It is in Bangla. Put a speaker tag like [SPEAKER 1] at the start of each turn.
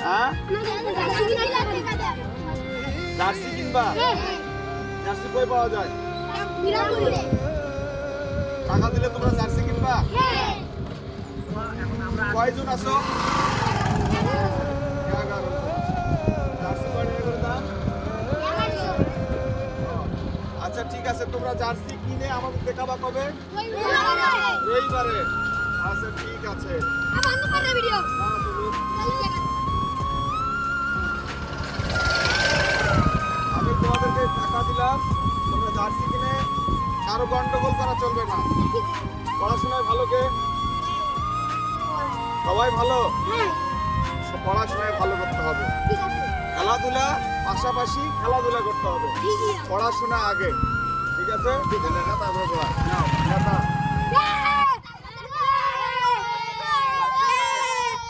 [SPEAKER 1] হ্যাঁ জার্সি কিনবা? জার্সি কই পাওয়া যায়? টাকা দিলে তোমরা জার্সি কিনবা? কয়জন আছো? 11 জন। জার্সি কয় টাকা করে দাম? আচ্ছা ঠিক আছে, তোমরা জার্সি কিনে আমাদের দেখাবা কবে? রবিবারে। আচ্ছা ঠিক আছে। আমি তোমাদেরকে টাকা দিলাম, তোমরা জার্সি কিনে কারো গন্ডগোল করা চলবে না। পড়াশোনায় ভালো কে? সবাই ভালো? পড়াশোনায় ভালো করতে হবে। খেলাধুলা পাশাপাশি খেলাধুলা করতে হবে, পড়াশোনা আগে। ঠিক আছে? তারপরে পড়া।